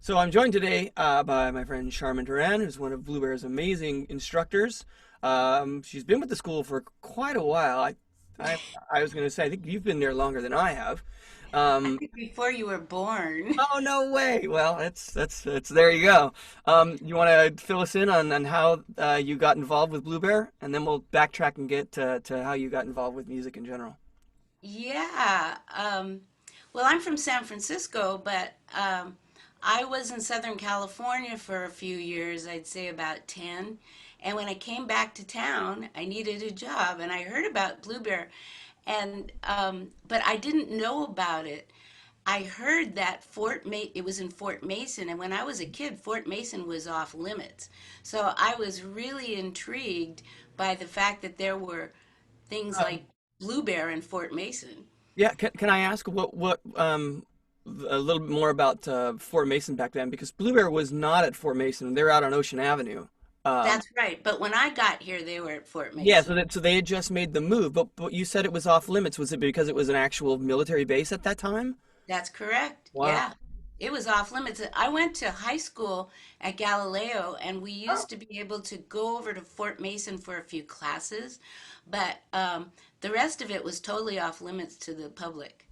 So I'm joined today by my friend Sharman Duran, who's one of Bluebear's amazing instructors. She's been with the school for quite a while. I, I was going to say, I think you've been there longer than I have. I Um, think before you were born. oh, no way. Well, that's there you go. You want to fill us in on how you got involved with Bluebear, and then we'll backtrack and get to how you got involved with music in general. Yeah. Well, I'm from San Francisco, but I was in Southern California for a few years, I'd say about 10. And when I came back to town, I needed a job, and I heard about Blue Bear, and but I didn't know about it. I heard that it was in Fort Mason, and when I was a kid, Fort Mason was off limits. So I was really intrigued by the fact that there were things like Blue Bear in Fort Mason. Yeah, can I ask what a little bit more about Fort Mason back then? Because Blue Bear was not at Fort Mason; they were out on Ocean Avenue. Um, That's right. But when I got here, they were at Fort yeah, Mason. so they had just made the move, but you said it was off limits. Was it because it was an actual military base at that time? That's correct. Wow. Yeah. It was off limits. I went to high school at Galileo, and we Oh, used to be able to go over to Fort Mason for a few classes, but the rest of it was totally off limits to the public.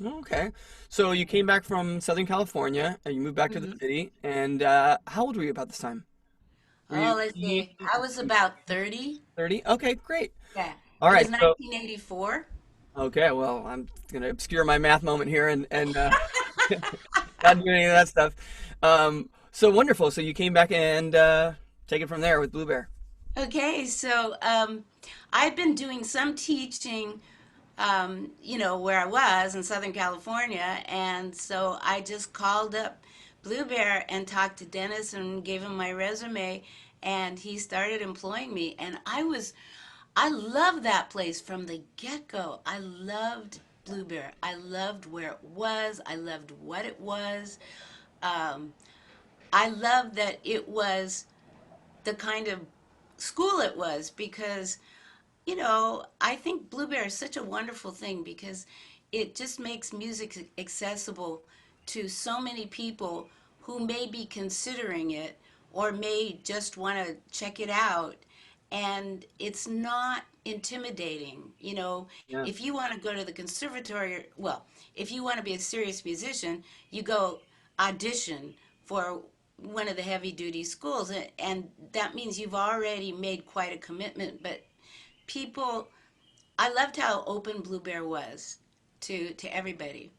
okay. So you came back from Southern California and you moved back to the Hmm. city. And how old were you about this time? Were Oh, you let's see. 18, I was about 30. 30? Okay, great. Yeah. All It was right. So 1984. okay, well, I'm gonna obscure my math moment here and not doing any of that stuff. So wonderful. So you came back and take it from there with Blue Bear. Okay, so I've been doing some teaching, where I was in Southern California, and so I just called up Blue Bear and talked to Dennis and gave him my resume, and he started employing me, and I loved that place from the get-go. I loved Blue Bear. I loved where it was. I loved what it was. Um, I loved that it was the kind of school it was because I think Blue Bear is such a wonderful thing because it just makes music accessible to so many people who may be considering it or may just want to check it out. And it's not intimidating. Yeah. If you want to go to the conservatory, well, if you want to be a serious musician, you go audition for one of the heavy duty schools. And that means you've already made quite a commitment. But people, I loved how open Blue Bear was to everybody.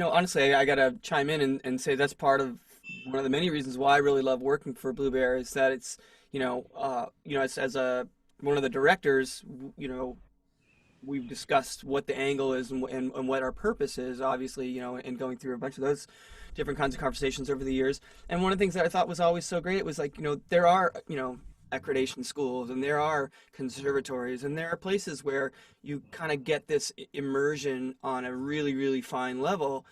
Honestly, I gotta chime in and say that's part of one of the many reasons why I really love working for Blue Bear is that it's, as a one of the directors, we've discussed what the angle is and what our purpose is, obviously, and going through a bunch of those different kinds of conversations over the years. And one of the things that I thought was always so great was like, there are, accreditation schools and there are conservatories and there are places where you kind of get this immersion on a really, really fine level,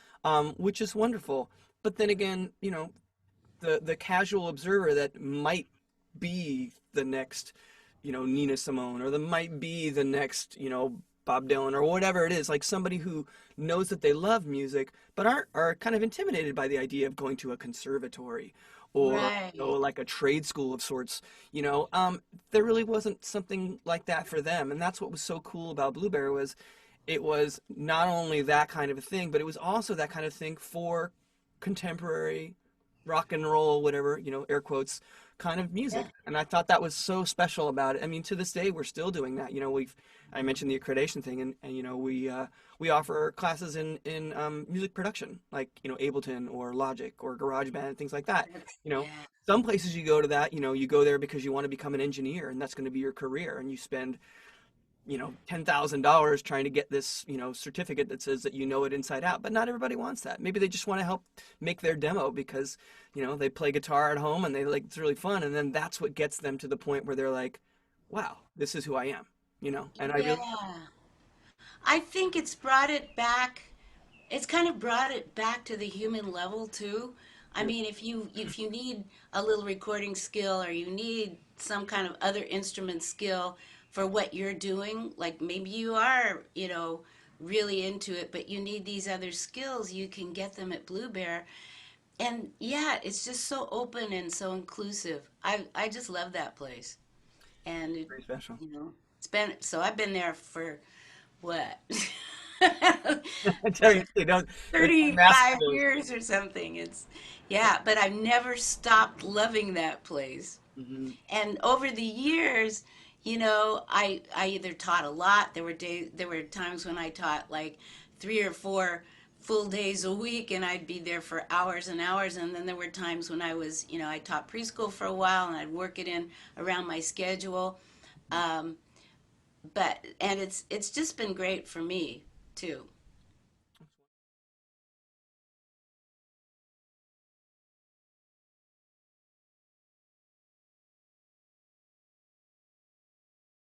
which is wonderful. But then again, the casual observer that might be the next, Nina Simone, or that might be the next, Bob Dylan, or whatever it is, like somebody who knows that they love music, but are kind of intimidated by the idea of going to a conservatory or Right. like a trade school of sorts. There really wasn't something like that for them, and that's what was so cool about Blueberry was it was not only that kind of a thing, but it was also that kind of thing for contemporary rock and roll, whatever, air quotes, kind of music. Yeah. And I thought that was so special about it. I mean, to this day, we're still doing that. I mentioned the accreditation thing, and we offer classes in music production, like Ableton or Logic or GarageBand, things like that. You know, Yeah. some places you go to that, you go there because you want to become an engineer, and that's going to be your career, and you spend $10,000 trying to get this, certificate that says that you know it inside out. But not everybody wants that. Maybe they just want to help make their demo because, they play guitar at home and they like it's really fun. And then that's what gets them to the point where they're like, wow, this is who I am, and I really, Yeah. I think it's brought it back. It's kind of brought it back to the human level too. I yeah, mean, if you need a little recording skill or you need some kind of other instrument skill for what you're doing, like maybe you are, really into it, but you need these other skills, you can get them at Blue Bear. and yeah, it's just so open and so inclusive. I just love that place. And it, Very special. it's been, so I've been there for what? I tell you, they don't. It's my master 35 days. years or something. It's, yeah, but I've never stopped loving that place. Hmm. And over the years, I either taught a lot. There were times when I taught like 3 or 4 full days a week, and I'd be there for hours and hours. And then there were times when I taught preschool for a while, and I'd work it in around my schedule. Um, but and it's just been great for me too.